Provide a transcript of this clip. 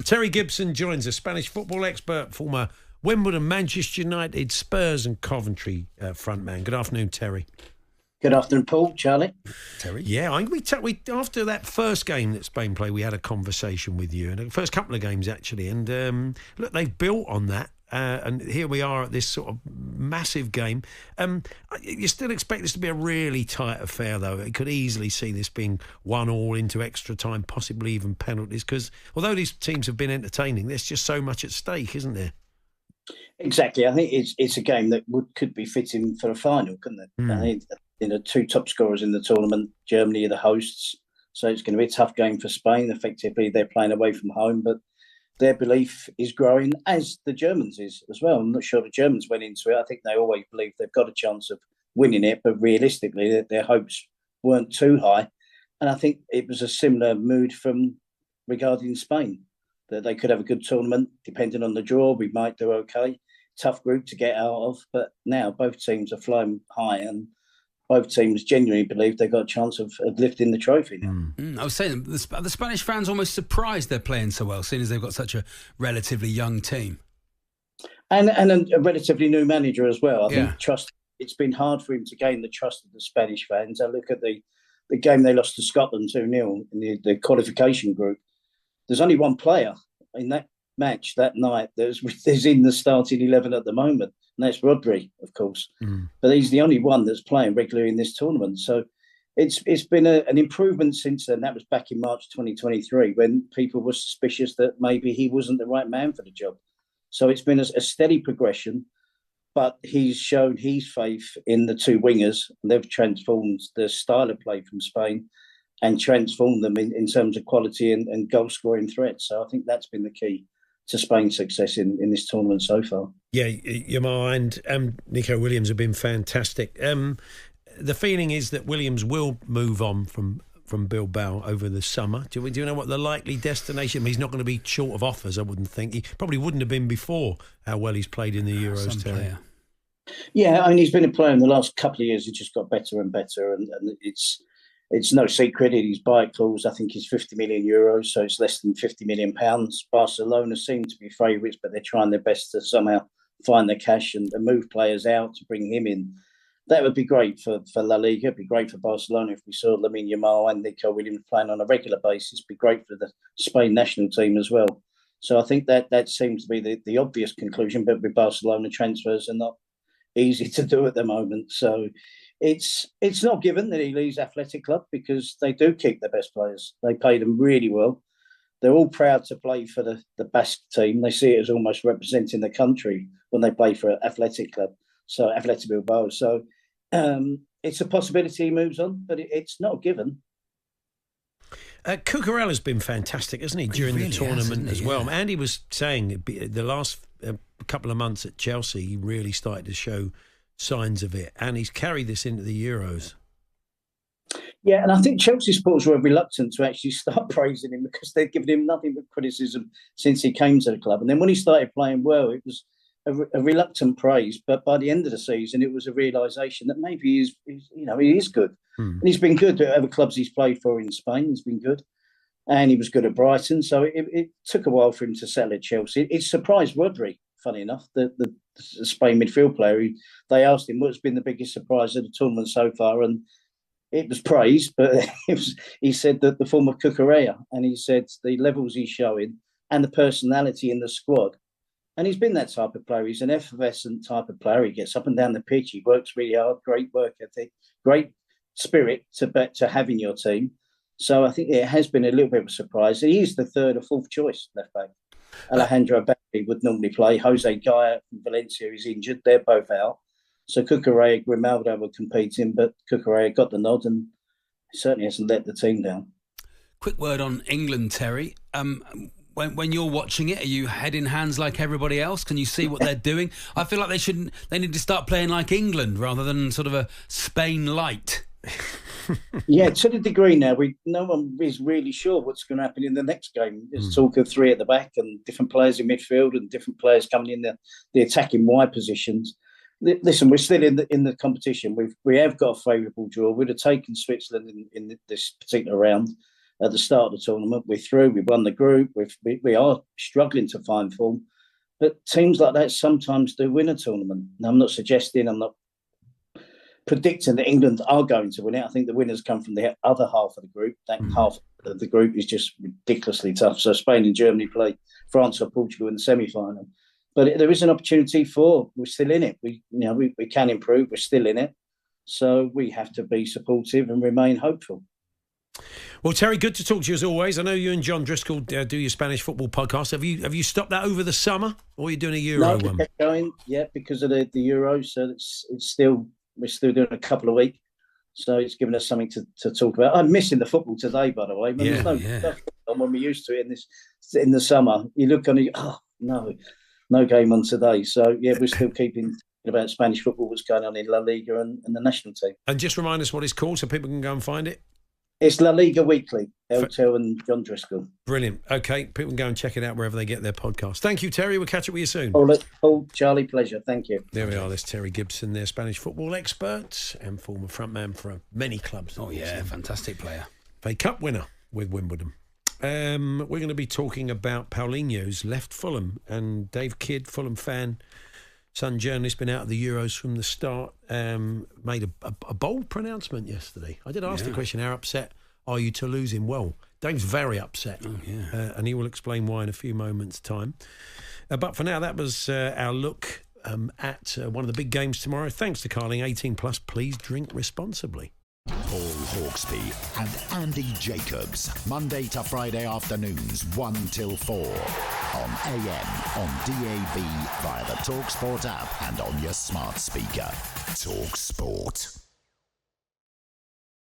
Terry Gibson joins us, Spanish football expert, former Wimbledon, Manchester United, Spurs and Coventry frontman. Good afternoon, Terry. Good afternoon, Paul, Charlie. Terry. Yeah, we after that first game that Spain played, we had a conversation with you, and the first couple of games actually. And look, they've built on that, and here we are at this sort of massive game. You still expect this to be a really tight affair, though. You could easily see this being 1-1 into extra time, possibly even penalties. Because although these teams have been entertaining, there's just so much at stake, isn't there? Exactly. I think it's a game that could be fitting for a final, couldn't it? I think two top scorers in the tournament. Germany are the hosts, so it's going to be a tough game for Spain. Effectively, they're playing away from home, but their belief is growing, as the Germans is as well. I'm not sure the Germans went into it. I think they always believe they've got a chance of winning it, but realistically, their hopes weren't too high. And I think it was a similar mood regarding Spain, that they could have a good tournament. Depending on the draw, we might do okay. Tough group to get out of, but now both teams are flying high, and both teams genuinely believe they've got a chance of lifting the trophy now. I was saying, the Spanish fans almost surprised they're playing so well, seeing as they've got such a relatively young team. And a relatively new manager as well. I think trust. It's been hard for him to gain the trust of the Spanish fans. I look at the game they lost to Scotland 2-0 in the qualification group. There's only one player in that match that night there's in the starting 11 at the moment, and that's Rodri, of course. But he's the only one that's playing regularly in this tournament. So it's been an improvement since then. That was back in March 2023 when people were suspicious that maybe he wasn't the right man for the job. So it's been a steady progression, but he's shown his faith in the two wingers. They've transformed the style of play from Spain and transformed them in terms of quality and goal-scoring threat. So I think that's been the key to Spain's success in this tournament so far. Yeah, Yamal and Nico Williams have been fantastic. The feeling is that Williams will move on from Bilbao over the summer. Do you know what the likely destination? I mean, he's not going to be short of offers, I wouldn't think. He probably wouldn't have been before how well he's played in the Euros. Terry. Yeah, I mean, he's been a player in the last couple of years. He just got better and better, and it's no secret. His buy clause, I think, is 50 million euros, so it's less than 50 million pounds. Barcelona seem to be favourites, but they're trying their best to somehow find the cash and move players out to bring him in. That would be great for La Liga. It'd be great for Barcelona if we saw Lamine Yamal and Nico Williams playing on a regular basis. It'd be great for the Spain national team as well. So I think that seems to be the obvious conclusion, but with Barcelona, transfers are not easy to do at the moment. So it's not given that he leaves Athletic Club, because they do keep their best players. They pay them really well. They're all proud to play for the Basque team. They see it as almost representing the country when they play for Athletic Club, so Athletic Bilbao. So it's a possibility he moves on, but it's not given. Cucurella's been fantastic, hasn't he, during the tournament as well? Andy was saying the last couple of months at Chelsea, he really started to show signs of it, and he's carried this into the Euros. Yeah, and I think Chelsea supporters were reluctant to actually start praising him, because they'd given him nothing but criticism since he came to the club. And then when he started playing well, it was a reluctant praise. But by the end of the season, it was a realisation that maybe he is good. And he's been good at other clubs he's played for in Spain. He's been good. And he was good at Brighton. So it took a while for him to settle at Chelsea. It surprised Rodri, funny enough, the Spain midfield player. They asked him what's been the biggest surprise of the tournament so far, and it was praised, but he said that the form of Cucurella, and he said the levels he's showing and the personality in the squad. And he's been that type of player. He's an effervescent type of player. He gets up and down the pitch. He works really hard, great work ethic, great spirit to have in your team. So I think it has been a little bit of a surprise. He is the third or fourth choice left back. Alejandro Balde would normally play. Jose Gaya from Valencia is injured. They're both out. So Cucurella, Grimaldo were competing, but Cucurella got the nod and certainly hasn't let the team down. Quick word on England, Terry. When you're watching it, are you head in hands like everybody else? Can you see what they're doing? I feel like they need to start playing like England rather than sort of a Spain light. Yeah, to the degree now, no one is really sure what's going to happen in the next game. There's talk of three at the back and different players in midfield and different players coming in the attacking wide positions. Listen, we're still in the competition. We have got a favourable draw. We'd have taken Switzerland in this particular round. at the start of the tournament. We're through. We won the group. We are struggling to find form. But teams like that sometimes do win a tournament. Now, I'm not predicting that England are going to win it. I think the winners come from the other half of the group. That half of the group is just ridiculously tough. So Spain and Germany play France or Portugal in the semi-final. But there is an opportunity we're still in it. We can improve. We're still in it. So we have to be supportive and remain hopeful. Well, Terry, good to talk to you as always. I know you and John Driscoll do your Spanish football podcast. Have you stopped that over the summer, or are you doing a Euro one? Kept going, because of the Euros. So we're still doing a couple a week. So it's given us something to talk about. I'm missing the football today, by the way. There's no when we're used to it in the summer. You look on it, no game on today. So we're still keeping about Spanish football, what's going on in La Liga and the national team. And just remind us what it's called so people can go and find it. It's La Liga Weekly, Eltel and John Driscoll. Brilliant. Okay, people can go and check it out wherever they get their podcast. Thank you, Terry. We'll catch up with you soon. Paul, Charlie, pleasure. Thank you. There we are. There's Terry Gibson, their Spanish football expert and former frontman for many clubs. Oh, yeah, fantastic player. FA Cup winner with Wimbledon. We're going to be talking about Paulinho's left Fulham, and Dave Kidd, Fulham fan, Sun journalist, been out of the Euros from the start, made a bold pronouncement yesterday. I did ask the question, how upset are you to lose him? Well, Dave's very upset, and he will explain why in a few moments' time. But for now, that was our look at one of the big games tomorrow. Thanks to Carling, 18+. Please drink responsibly. Paul Hawksbee and Andy Jacobs, Monday to Friday afternoons 1 till 4 on AM, on DAB, via the talkSPORT app and on your smart speaker. talkSPORT.